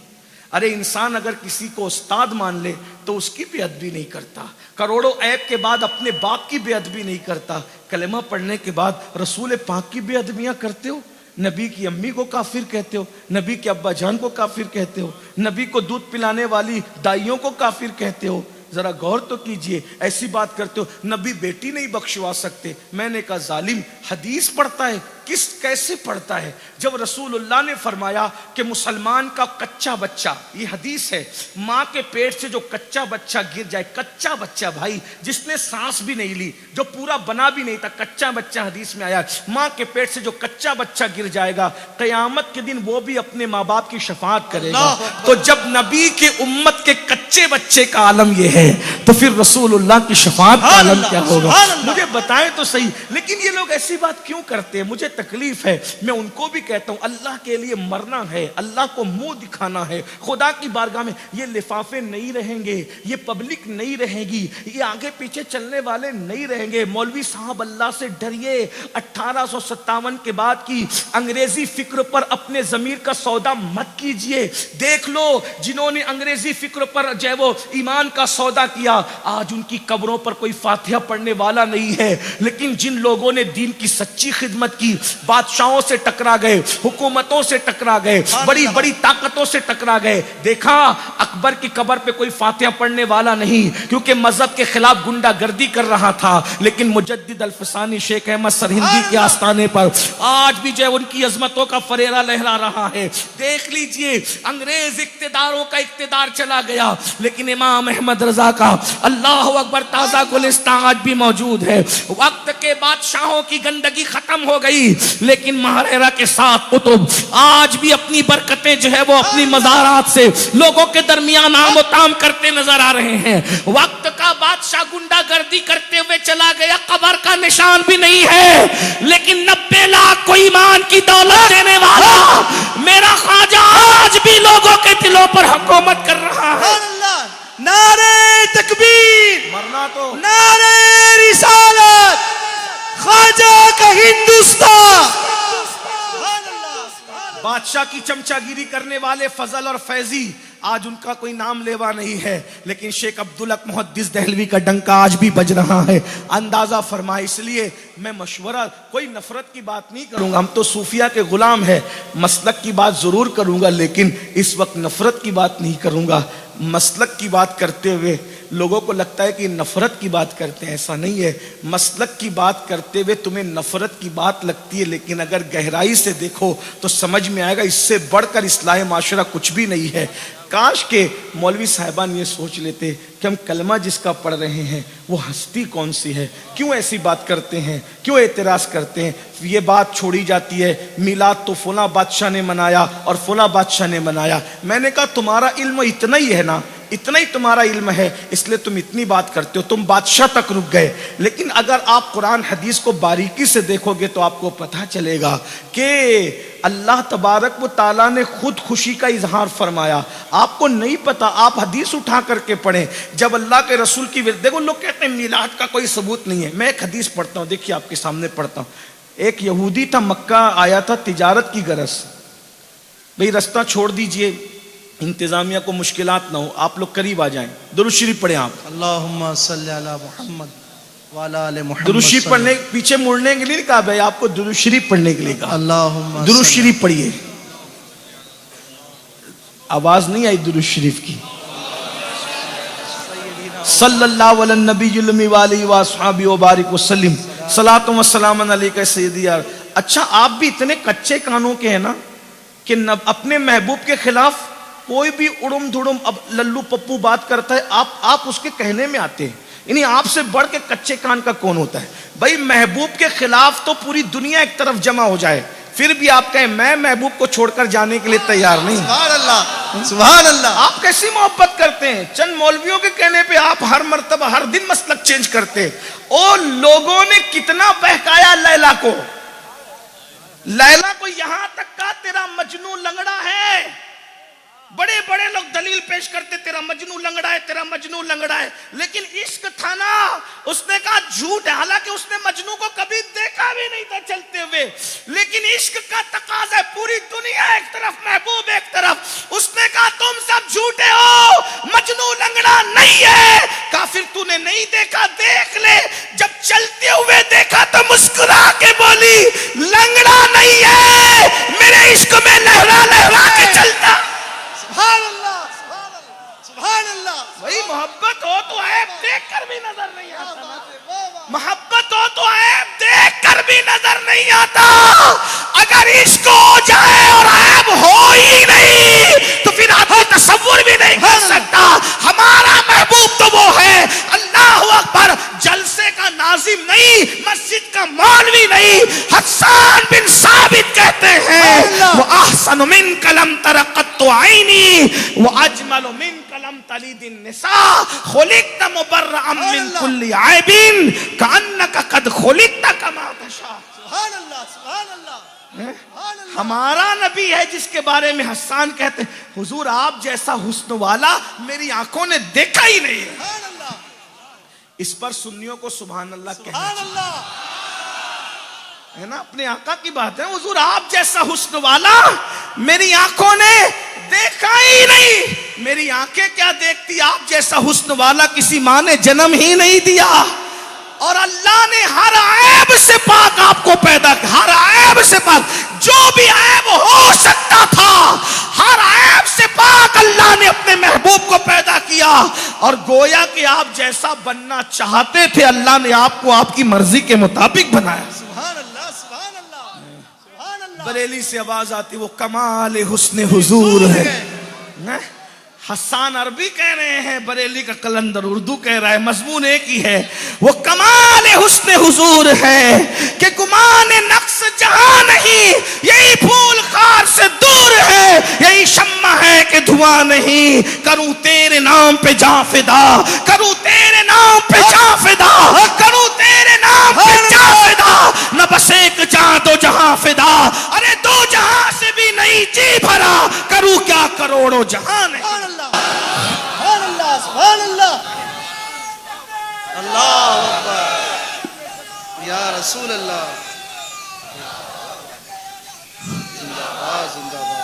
ارے انسان اگر کسی کو استاد مان لے تو اس کی بے ادبی نہیں کرتا, کروڑوں عیب کے بعد اپنے باپ کی بے ادبی نہیں کرتا. کلمہ پڑھنے کے بعد رسول پاک کی بے ادبیاں کرتے ہو, نبی کی امی کو کافر کہتے ہو, نبی کے ابا جان کو کافر کہتے ہو, نبی کو دودھ پلانے والی دائیوں کو کافر کہتے ہو. ذرا غور تو کیجئے, ایسی بات کرتے ہو نبی بیٹی نہیں بخشوا سکتے. میں نے کہا ظالم, حدیث پڑھتا ہے, کیسے پڑھتا ہے؟ جب رسول اللہ نے فرمایا کہ مسلمان کا کچا بچہ, یہ حدیث ہے, ماں کے پیٹ سے جو کچا بچہ گر جائے, کچا بچہ بھائی جس نے سانس بھی نہیں لی, جو پورا بنا بھی نہیں تھا, کچا بچہ حدیث میں آیا, ماں کے پیٹ سے جو کچا بچہ گر جائے گا, قیامت کے دن وہ بھی اپنے ماں باپ کی شفاعت کرے گا. تو جب نبی کے امت کے کچے بچے کا عالم یہ ہے تو پھر رسول اللہ کی شفاعت کا عالم کیا ہوگا؟ مجھے بتائیں تو صحیح. لیکن یہ لوگ ایسی بات کیوں کرتے ہیں؟ مجھے تکلیف ہے. میں ان کو بھی کہتا ہوں اللہ کے لیے مرنا ہے, اللہ کو منہ دکھانا ہے, خدا کی بارگاہ میں. یہ لفافے نہیں رہیں گے, یہ پبلک نہیں رہے گی, یہ آگے پیچھے چلنے والے نہیں رہیں گے. مولوی صاحب اللہ سے ڈریے. 1857 کے بعد کی انگریزی فکر پر اپنے ضمیر کا سودا مت کیجئے. دیکھ لو جنہوں نے انگریزی فکر پر جو ہے وہ ایمان کا سودا کیا, آج ان کی قبروں پر کوئی فاتحہ پڑھنے والا نہیں ہے. لیکن جن لوگوں نے دین کی سچی خدمت کی, بادشاہوں سے ٹکرا گئے, حکومتوں سے ٹکرا گئے, بڑی بڑی طاقتوں سے ٹکرا گئے, دیکھا اکبر کی قبر پہ کوئی فاتحہ پڑھنے والا نہیں, کیونکہ مذہب کے خلاف گنڈا گردی کر رہا تھا. لیکن مجدد الفسانی شیخ احمد سرہندی کے آستانے پر آج بھی جو ہے ان کی عظمتوں کا فریرہ لہرا رہا ہے. دیکھ لیجئے انگریز اقتداروں کا اقتدار چلا گیا, لیکن امام احمد رضا کا اللہ اکبر تازہ گلستان آج بھی موجود ہے. وقت کے بادشاہوں کی گندگی ختم ہو گئی, لیکن مہریرا کے ساتھ قطب آج بھی اپنی برکتیں جو ہے وہ اپنی مزارات سے لوگوں کے درمیان عام و تام کرتے نظر آ رہے ہیں. وقت کا بادشاہ گنڈا گردی کرتے ہوئے چلا گیا, قبر کا نشان بھی نہیں ہے, لیکن 90 لاکھ کو ایمان کی دولت دینے والا میرا خواجہ آج بھی لوگوں کے دلوں پر حکومت کر رہا ہے. بادشاہ کی چمچاگیری کرنے والے فضل اور فیضی آج ان کا کوئی نام لیوا نہیں ہے، لیکن شیخ عبدالحق محدث دہلوی کا ڈنکا آج بھی بج رہا ہے، اندازہ فرمائے۔ اس لیے میں مشورہ، کوئی نفرت کی بات نہیں کروں گا، ہم تو صوفیہ کے غلام ہیں، مسلک کی بات ضرور کروں گا، لیکن اس وقت نفرت کی بات نہیں کروں گا۔ مسلک کی بات کرتے ہوئے لوگوں کو لگتا ہے کہ نفرت کی بات کرتے ہیں، ایسا نہیں ہے۔ مسلک کی بات کرتے ہوئے تمہیں نفرت کی بات لگتی ہے، لیکن اگر گہرائی سے دیکھو تو سمجھ میں آئے گا اس سے بڑھ کر اصلاح معاشرہ کچھ بھی نہیں ہے۔ کاش کہ مولوی صاحبان یہ سوچ لیتے کہ ہم کلمہ جس کا پڑھ رہے ہیں وہ ہستی کون سی ہے، کیوں ایسی بات کرتے ہیں، کیوں اعتراض کرتے ہیں۔ یہ بات چھوڑی جاتی ہے میلاد تو فلاں بادشاہ نے منایا اور فلاں بادشاہ نے منایا۔ میں نے کہا تمہارا علم اتنا ہی ہے نا، اتنا ہی تمہارا علم ہے، اس لیے تم اتنی بات کرتے ہو، تم بادشاہ تک رک گئے۔ لیکن اگر آپ قرآن حدیث کو باریکی سے دیکھو گے تو آپ کو پتہ چلے گا کہ اللہ تبارک و تعالیٰ نے خود خوشی کا اظہار فرمایا۔ آپ کو نہیں پتا، آپ حدیث اٹھا کر کے پڑھیں۔ جب اللہ کے رسول کی دیکھو لوگ کہتے ہیں میلاد کا کوئی ثبوت نہیں ہے، میں ایک حدیث پڑھتا ہوں، دیکھیے آپ کے سامنے پڑھتا ہوں۔ ایک یہودی تھا، مکہ آیا تھا تجارت کی غرض سے۔ بھئی رستہ چھوڑ دیجئے، انتظامیہ کو مشکلات نہ ہو، آپ لوگ قریب آ جائیں، درود شریف پڑھیں آپ۔ اللہم صلی علی محمد وعلی آل محمد۔ درود شریف پڑھنے، پیچھے مڑنے کے لیے نہیں کہا بھائی، آپ کو درود شریف پڑھنے کے لیے کہا۔ اللہم درود شریف پڑھیے، آواز نہیں آئی درود شریف کی۔ صلی اللہ علی النبی المی وآلہ وآصحابہ وبارک وسلم، صلاۃ و سلام علیکہ سیدی یار۔ اچھا آپ بھی اتنے کچے کانوں کے ہیں نا کہ اپنے محبوب کے خلاف کوئی بھی اڑم دھڑم اب للو پپو بات کرتا ہے، آپ اس کے کہنے میں آتے ہیں۔ یعنی آپ سے بڑھ کے کچے کان کا کون ہوتا ہے؟ بھائی محبوب کے خلاف تو پوری دنیا ایک طرف جمع ہو جائے، پھر بھی آپ کہیں میں محبوب کو چھوڑ کر جانے کے لیے تیار نہیں۔ سبحان اللہ، سبحان اللہ۔ آپ کیسی محبت کرتے ہیں؟ چند مولویوں کے کہنے پہ آپ ہر مرتبہ ہر دن مسلک چینج کرتے۔ اور لوگوں نے کتنا بہکایا لیلا کو، لیلا کو یہاں تک کہا تیرا مجنو لنگڑا ہے۔ بڑے بڑے لوگ دلیل پیش کرتے تیرا مجنو لنگڑا ہے، تیرا مجنو لنگڑا ہے، لیکن عشق تھا نا، اس نے کہا جھوٹ ہے، حالانکہ اس نے مجنو کو کبھی دیکھا بھی نہیں تھا چلتے ہوئے، لیکن عشق کا تقاضا ہے، پوری دنیا ایک طرف محبوب ایک طرف، اس نے کہا تم سب جھوٹے ہو، مجنو لنگڑا نہیں ہے۔ کافر تو نے نہیں دیکھا، دیکھ لے، جب چلتے ہوئے دیکھا تو مسکرا کے بولی لنگڑا نہیں ہے، میرے عشق میں لہرا لہرا کے چلتا۔ سبحان اللہ، سبحان اللہ، سبحان اللہ۔ وہی محبت ہو تو عیب دیکھ کر بھی نظر نہیں آتا، محبت ہو تو عیب دیکھ کر بھی نظر نہیں آتا۔ اگر عشق ہو جائے اور عیب ہو ہی نہیں تو پھر آدمی تصور بھی نہیں کر سکتا۔ ہمارا محبوب تو وہ ہے، اللہ اکبر، جلسے کا ناظم نہیں، مسجد کا مولوی نہیں۔ حسان بن ثابت کہتے ہیں وَأَحْسَنُ مِنْكَ لَمْ تَرَ قَطُّ عَيْنِي وَأَجْمَلُ مِنْكَ لَمْ تَلِدِ النِّسَاءُ خُلِقْتَ مُبَرَّأً مِنْ كُلِّ عَيْبٍ كَأَنَّكَ قَدْ خُلِقْتَ كَمَا تَشَاءُ۔ سبحان اللہ، سبحان اللہ، سبحان اللہ۔ ہمارا نبی ہے جس کے بارے میں حسان کہتے ہیں حضور آپ جیسا حسن والا میری آنکھوں نے دیکھا ہی نہیں۔ سبحان اللہ، اس پر سنیوں کو سبحان اللہ کہنا سبحان چاہیے، اللہ۔ ہے نا، اپنے آقا کی بات ہے، حضور آپ جیسا حسن والا میری آنکھوں نے دیکھا ہی نہیں۔ میری آنکھیں کیا دیکھتی، آپ جیسا حسن والا کسی ماں نے جنم ہی نہیں دیا۔ اور اللہ نے ہر عیب سے پاک آپ کو پیدا کیا، ہر عیب سے پاک، جو بھی عیب ہو سکتا تھا ہر عیب سے پاک اللہ نے اپنے محبوب کو پیدا کیا۔ اور گویا کہ آپ جیسا بننا چاہتے تھے، اللہ نے آپ کو آپ کی مرضی کے مطابق بنایا۔ سبحان اللہ، سبحان اللہ، سبحان اللہ۔ بریلی سے آواز آتی وہ کمال حسن حضور ہے۔ حسان عربی کہہ رہے ہیں، بریلی کا قلندر اردو کہہ رہا ہے، مضمون ایک ہی ہے، وہ کمال حسن حضور ہے کہ گمان نقص جہاں نہیں، یہی پھول خار سے دور ہے، یہی شمع ہے کہ دھواں نہیں، کروں تیرے نام پہ جاں فدا، کروں تیرے نام پہ جاں فدا، کروں تیرے نام پہ جاں فدا، نہ بس ایک جاں دو جہاں فدا، ارے دو جہاں سے بھی نہیں جی بھرا، کروں کیا کروڑوں جہاں نہیں۔ سبحان اللہ، سبحان اللہ، اللہ اکبر، یا رسول اللہ، زندہ باد، زندہ باد۔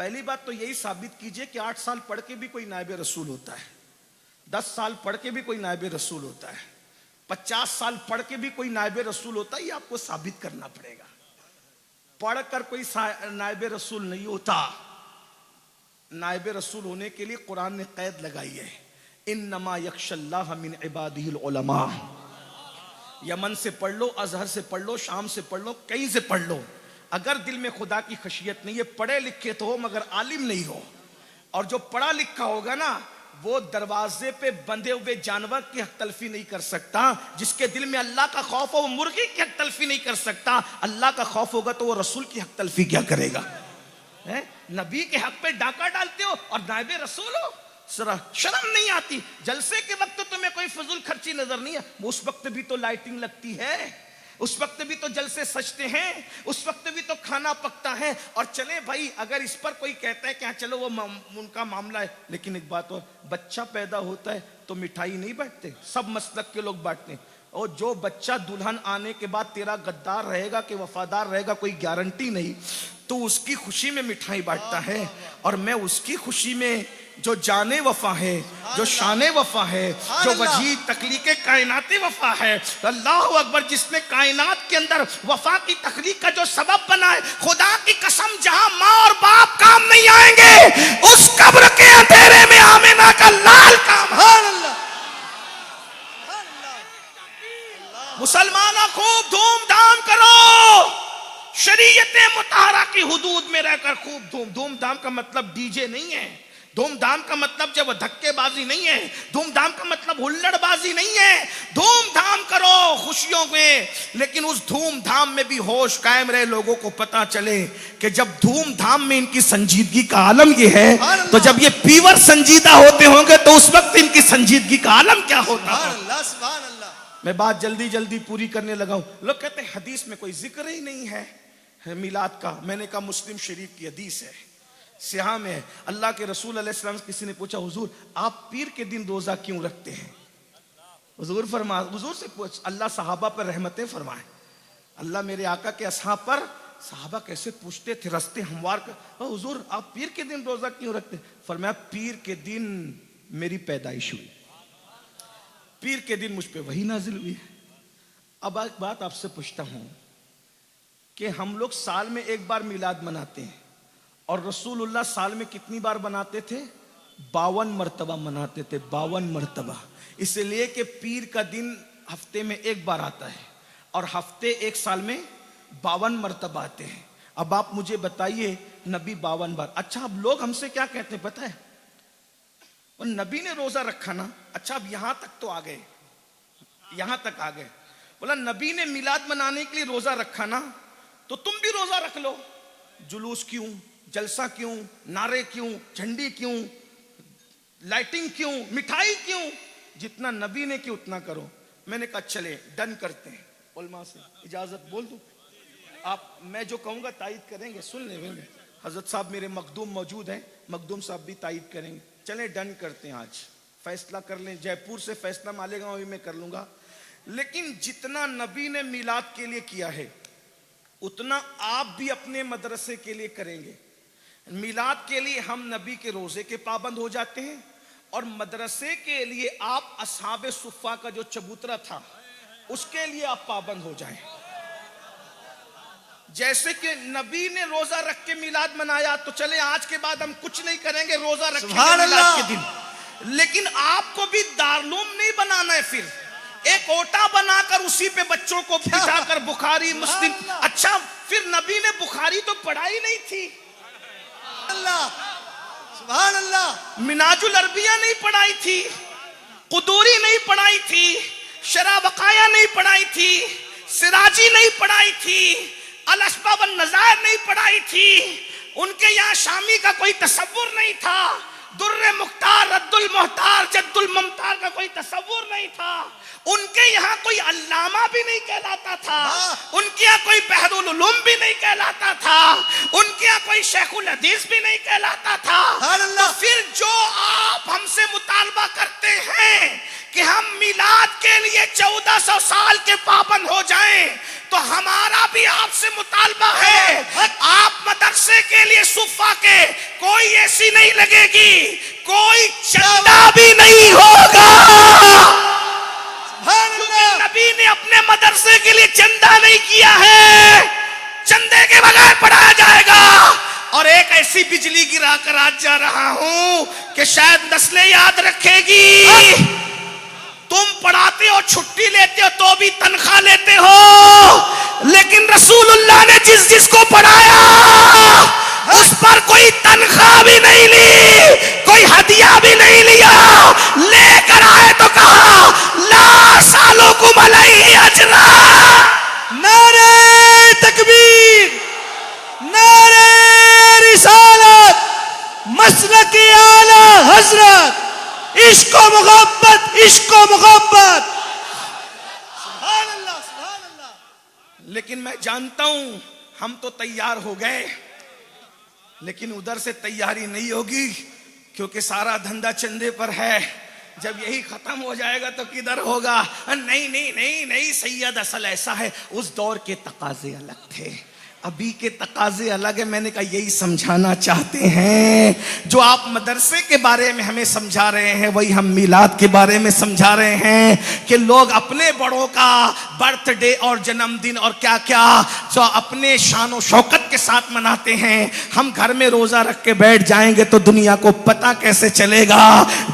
پہلی بات تو یہی ثابت کیجئے کہ 8 سال پڑھ کے بھی کوئی نائب رسول ہوتا ہے، 10 سال پڑھ کے بھی کوئی نائب رسول ہوتا ہے، 50 سال پڑھ کے بھی کوئی نائب رسول ہوتا ہے. یہ آپ کو ثابت کرنا پڑے گا. پڑھ کر کوئی نائب رسول نہیں ہوتا. نائب رسول ہونے کے لیے قرآن نے قید لگائی ہے، انما یخشی اللہ من عبادہ العلماء. یمن سے پڑھ لو، ازہر سے پڑھ لو، شام سے پڑھ لو، کہیں سے پڑھ لو، اگر دل میں خدا کی خشیت نہیں ہے، پڑھے لکھے تو ہو مگر عالم نہیں ہو. اور جو پڑھا لکھا ہوگا نا وہ دروازے پہ بندھے ہوئے جانور کی حق تلفی نہیں کر سکتا. جس کے دل میں اللہ کا خوف ہو وہ مرغی کی حق تلفی نہیں کر سکتا. اللہ کا خوف ہوگا تو وہ رسول کی حق تلفی کیا کرے گا؟ نبی کے حق پہ ڈاکہ ڈالتے ہو اور نائب رسول ہو. ذرا شرم نہیں آتی؟ جلسے کے وقت تو تمہیں کوئی فضول خرچی نظر نہیں ہے، اس وقت بھی تو لائٹنگ لگتی ہے، اس وقت بھی تو جلسے سجتے ہیں، اس وقت بھی تو کھانا پکتا ہے. اور چلے بھائی اگر اس پر کوئی کہتا ہے کہ ہاں چلو وہ ان کا معاملہ ہے، لیکن ایک بات اور، بچہ پیدا ہوتا ہے تو مٹھائی نہیں بانٹتے، سب مسلک کے لوگ بانٹتے ہیں. اور جو بچہ دلہن آنے کے بعد تیرا غدار رہے گا کہ وفادار رہے گا کوئی گارنٹی نہیں، تو اس کی خوشی میں مٹھائی بانٹتا ہے. اور میں اس کی خوشی میں جو جانے وفا ہے، جو شان وفا ہے، جو وجید تخلیق کائنات وفا ہے، اللہ اکبر، جس نے کائنات کے اندر وفا کی تخلیق کا جو سبب بنا ہے، خدا کی قسم جہاں ماں اور باپ کام نہیں آئیں گے اس قبر کے اندھیرے میں آمنہ کا لال کام. مسلمانوں خوب دھوم دھام کرو، شریعت مطہرہ کی حدود میں رہ کر خوب دھوم دھام کا مطلب ڈی جے نہیں ہے، دھوم دھام کا مطلب جب دھکے بازی نہیں ہے، دھوم دھام کا مطلب ہلڑ بازی نہیں ہے. دھوم دھام کرو خوشیوں میں، لیکن اس دھوم دھام میں بھی ہوش قائم رہے، لوگوں کو پتا چلے کہ جب دھوم دھام میں ان کی سنجیدگی کا عالم یہ ہے تو جب یہ پیور سنجیدہ ہوتے ہوں گے تو اس وقت ان کی سنجیدگی کا عالم کیا ہوتا ہے. سبحان اللہ. میں بات جلدی پوری کرنے لگا ہوں. لوگ کہتے ہیں حدیث میں کوئی ذکر ہی نہیں ہے میلاد کا. میں نے کہا مسلم شریف کی حدیث ہے، سیاہ میں ہے. اللہ کے رسول علیہ السلام سے کسی نے پوچھا حضور آپ پیر کے دن روزہ کیوں رکھتے ہیں؟ حضور سے پوچھ، اللہ صحابہ پر رحمتیں فرمائے. اللہ میرے آقا کے اصحاب پر، صحابہ کیسے پوچھتے تھے رستے ہموار کر، حضور آپ پیر کے دن روزہ کیوں رکھتے ہیں؟ فرمایا پیر کے دن میری پیدائش ہوئی، پیر کے دن مجھ پہ وحی نازل ہوئی ہے. اب ایک بات آپ سے پوچھتا ہوں کہ ہم لوگ سال میں ایک بار میلاد مناتے ہیں اور رسول اللہ سال میں کتنی بار مناتے تھے؟ 52 مرتبہ مناتے تھے، 52 مرتبہ. اس لیے کہ پیر کا دن ہفتے میں ایک بار آتا ہے اور ہفتے ایک سال میں 52 مرتبہ آتے ہیں. اب آپ مجھے بتائیے نبی 52 بار. اچھا اب لوگ ہم سے کیا کہتے ہیں پتہ ہے؟ نبی نے روزہ رکھا نا، اچھا اب یہاں تک تو آ گئے، یہاں تک آ گئے. بولا نبی نے میلاد منانے کے لیے روزہ رکھا نا تو تم بھی روزہ رکھ لو. جلوس کیوں، جلسہ کیوں، نعرے کیوں، جھنڈی کیوں، لائٹنگ کیوں، مٹھائی کیوں؟ جتنا نبی نے کی اتنا کرو. میں نے کہا چلے ڈن کرتے ہیں. علماء سے اجازت بول دوں؟ آپ میں جو کہوں گا تائید کریں گے؟ سن لیں گے. حضرت صاحب میرے مخدوم موجود ہیں، مخدوم صاحب بھی تائید کریں گے. چلیں ڈن کرتے ہیں، آج فیصلہ کر لیں. جے پور سے فیصلہ مالیگاؤں بھی میں کر لوں گا. لیکن جتنا نبی نے میلاد کے لیے کیا ہے اتنا آپ بھی اپنے مدرسے کے لیے کریں گے. میلاد کے لیے ہم نبی کے روزے کے پابند ہو جاتے ہیں اور مدرسے کے لیے آپ اصحاب صفہ کا جو چبوترا تھا اس کے لیے آپ پابند ہو جائیں. جیسے کہ نبی نے روزہ رکھ کے میلاد منایا تو چلے آج کے بعد ہم کچھ نہیں کریں گے، روزہ رکھیں گے میلاد کے دن. لیکن آپ کو بھی دارالعلوم نہیں بنانا ہے، پھر ایک اوٹا بنا کر اسی پہ بچوں کو بٹھا کر بخاری مسلم. اچھا پھر نبی نے بخاری تو پڑھائی نہیں تھی، سبحان اللہ. مناج العربیہ نہیں پڑھائی تھی، قدوری نہیں پڑھائی تھی، شرح بقایا نہیں پڑھائی تھی، سراجی نہیں پڑھائی تھی، الاشباح والنظائر نہیں پڑھائی تھی. ان کے یہاں شامی کا کوئی تصور نہیں تھا، در مختار، رد المحتار، جد الممتار کا کوئی تصور نہیں تھا. ان کے یہاں کوئی علامہ بھی نہیں کہلاتا تھا، ان کے یہاں کوئی بحر العلوم بھی نہیں کہلاتا تھا، ان کے یہاں کوئی شیخ الحدیث بھی نہیں کہلاتا تھا. تو پھر جو آپ ہم سے مطالبہ کرتے ہیں کہ ہم میلاد کے لیے 1400 سال کے پابند ہو جائیں تو ہمارا بھی آپ سے مطالبہ ہے، آپ مدرسے کے لیے صفا کے کوئی ایسی نہیں لگے گی، کوئی چندہ بھی نہیں ہوگا، کیونکہ نبی نے اپنے مدرسے کے لیے چندہ نہیں کیا ہے، چندے کے بغیر پڑھایا جائے گا۔ اور ایک ایسی بجلی گرا کر آج جا رہا ہوں کہ شاید نسلیں یاد رکھے گی، تم پڑھاتے ہو، چھٹی لیتے ہو تو بھی تنخواہ لیتے ہو، لیکن رسول اللہ نے جس جس کو پڑھایا اس پر کوئی تنخواہ بھی نہیں لی، کوئی ہدیہ بھی نہیں لیا، لے کر آئے تو کہا لا سالکم علیہ اجرا۔ نعرہ تکبیر، نعرہ رسالت، مسلک اعلی حضرت، عشق و محبت، عشق و محبت، سبحان اللہ سبحان اللہ۔ لیکن میں جانتا ہوں ہم تو تیار ہو گئے، لیکن ادھر سے تیاری نہیں ہوگی، کیونکہ سارا دھندا چندے پر ہے، جب یہی ختم ہو جائے گا تو کدھر ہوگا؟ نہیں نہیں نہیں نہیں سید، اصل ایسا ہے، اس دور کے تقاضے الگ تھے، ابھی کے تقاضے الگ ہیں۔ میں نے کہا یہی سمجھانا چاہتے ہیں، جو آپ مدرسے کے بارے میں ہمیں سمجھا رہے ہیں وہی ہم میلاد کے بارے میں سمجھا رہے ہیں، کہ لوگ اپنے بڑوں کا برتھ ڈے اور جنم دن اور کیا کیا جو اپنے شان و شوکت کے ساتھ مناتے ہیں، ہم گھر میں روزہ رکھ کے بیٹھ جائیں گے تو دنیا کو پتہ کیسے چلے گا؟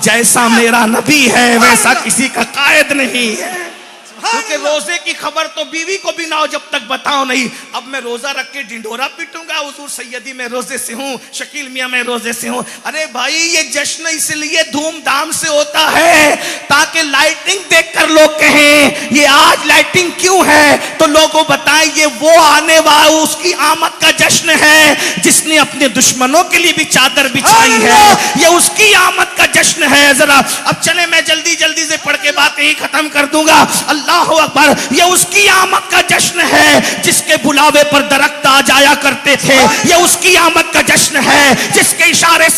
جیسا میرا نبی ہے ویسا کسی کا قائد نہیں ہے، کیونکہ روزے کی خبر تو بیوی کو بھی نہ ہو جب تک بتاؤ نہیں۔ اب میں روزہ رکھ کے ڈنڈورا پیٹوں گا، حضور سیدی میں روزے سے ہوں، شکیل میاں میں روزے سے ہوں؟ ارے بھائی یہ جشن اس لیے دھوم دھام سے ہوتا ہے تاکہ لائٹنگ دیکھ کر لوگ کہیں یہ آج لائٹنگ کیوں ہے، تو لوگوں بتائیں یہ وہ آنے والا اس کی آمد کا جشن ہے جس نے اپنے دشمنوں کے لیے بھی چادر بچھائی ہے، یہ اس کی آمد کا جشن ہے۔ ذرا اب چلے میں جلدی جلدی سے پڑھ کے باتیں ہی ختم کر دوں گا۔ اللہ اکبر، یہ اس کی آمد کا جشن ہے جس کے بلاوے پر درخت آ جایا کرتے تھے، یہ اس کی آمد کا جشن ہے جس کے اشارے سے